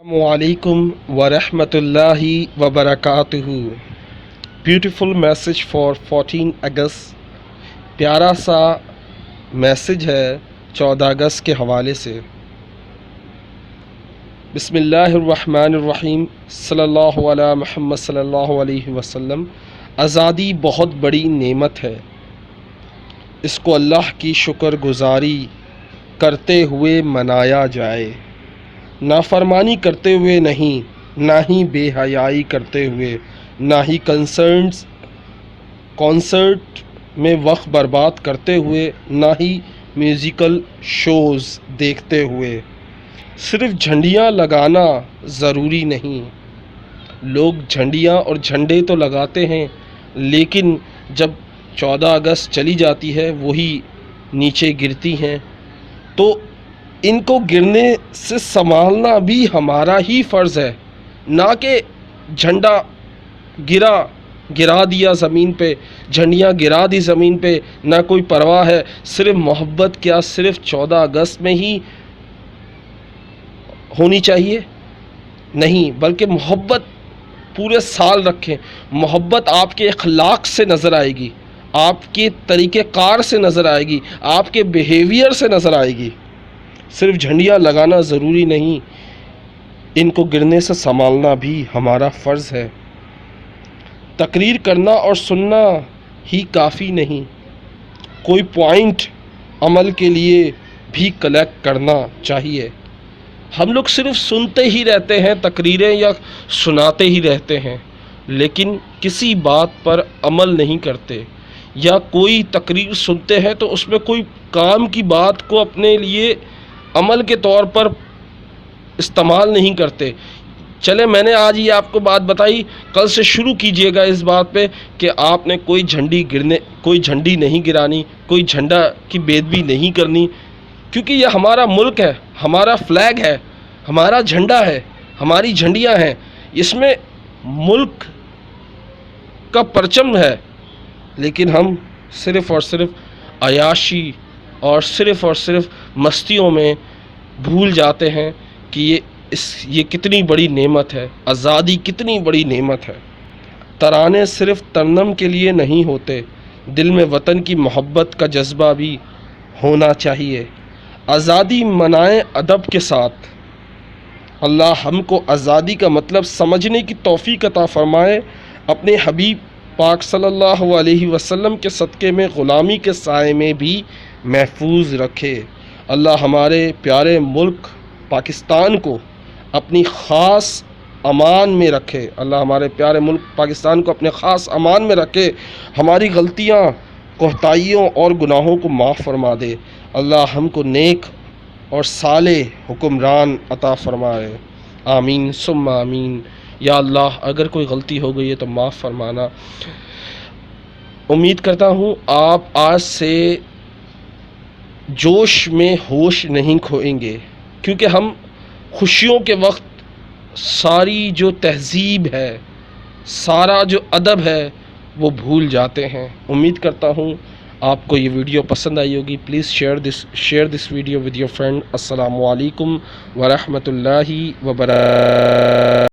Assalamualaikum warahmatullahi wabarakatuh. Beautiful message for 14 अगस्त. प्यारा सा message है 14 अगस्त के हवाले से. बिस्मिल्लाहिर्रहमानिर्रहीम सल्लल्लाहु अला मुहम्मद सल्लल्लाहु अलैहि वसल्लम. आज़ादी बहुत बड़ी नेमत है, इसको अल्लाह की शुक्रगुजारी करते हुए मनाया जाए. नाफरमानी करते हुए नहीं, ना ही बेहयाई करते हुए, ना ही कॉन्सर्ट में वक्त बर्बाद करते हुए, ना ही म्यूज़िकल शोज़ देखते हुए. सिर्फ झंडियाँ लगाना ज़रूरी नहीं. लोग झंडियाँ और झंडे तो लगाते हैं, लेकिन जब 14 अगस्त चली जाती है वही नीचे गिरती हैं, तो इनको गिरने से संभालना भी हमारा ही फ़र्ज़ है. ना कि झंडा गिरा दिया ज़मीन पे, झंडियाँ गिरा दी ज़मीन पे, ना कोई परवाह है. सिर्फ मोहब्बत क्या सिर्फ 14 अगस्त में ही होनी चाहिए? नहीं, बल्कि मोहब्बत पूरे साल रखें. मोहब्बत आपके अखलाक से नज़र आएगी, आपके तरीक़ेकार से नज़र आएगी, आपके बिहेवियर से नज़र आएगी. सिर्फ झंडियाँ लगाना ज़रूरी नहीं, इनको गिरने से संभालना भी हमारा फ़र्ज़ है. तकरीर करना और सुनना ही काफ़ी नहीं, कोई पॉइंट अमल के लिए भी कलेक्ट करना चाहिए. हम लोग सिर्फ सुनते ही रहते हैं तकरीरें या सुनाते ही रहते हैं, लेकिन किसी बात पर अमल नहीं करते. या कोई तकरीर सुनते हैं तो उसमें कोई काम की बात को अपने लिए अमल के तौर पर इस्तेमाल नहीं करते. चले, मैंने आज ये आपको बात बताई, कल से शुरू कीजिएगा इस बात पे कि आपने कोई झंडी नहीं गिरानी, कोई झंडा की बेदबी नहीं करनी, क्योंकि ये हमारा मुल्क है, हमारा फ्लैग है, हमारा झंडा है, हमारी झंडियाँ हैं. इसमें मुल्क का परचम है, लेकिन हम सिर्फ़ और सिर्फ अयाशी और सिर्फ मस्तियों में भूल जाते हैं कि ये कितनी बड़ी नेमत है. आज़ादी कितनी बड़ी नेमत है. तराने सिर्फ तरन्नुम के लिए नहीं होते, दिल में वतन की मोहब्बत का जज्बा भी होना चाहिए. आज़ादी मनाएं अदब के साथ. अल्लाह हमको आज़ादी का मतलब समझने की तौफीक अता फ़रमाए. अपने हबीब पाक सल्लल्लाहु अलैहि वसल्लम के सदक़े में ग़ुलामी के साए में भी महफूज रखे. अल्लाह हमारे प्यारे मुल्क पाकिस्तान को अपनी ख़ास अमान में रखे. अल्लाह हमारे प्यारे मुल्क पाकिस्तान को अपने ख़ास अमान में रखे. हमारी गलतियाँ, कोताहियों और गुनाहों को माफ़ फरमा दे. अल्लाह हमको नेक और साले हुक्मरान अता फ़रमाए. आमीन सुम्मा आमीन. या अल्लाह, अगर कोई गलती हो गई है तो माफ़ फरमाना. उम्मीद करता हूँ आप आज से जोश में होश नहीं खोएंगे, क्योंकि हम खुशियों के वक्त सारी जो तहज़ीब है, सारा जो अदब है, वो भूल जाते हैं. उम्मीद करता हूँ आपको ये वीडियो पसंद आई होगी. Please share this video with your friend. अस्सलामु अलैकुम व रहमतुल्लाहि व बरकातहू.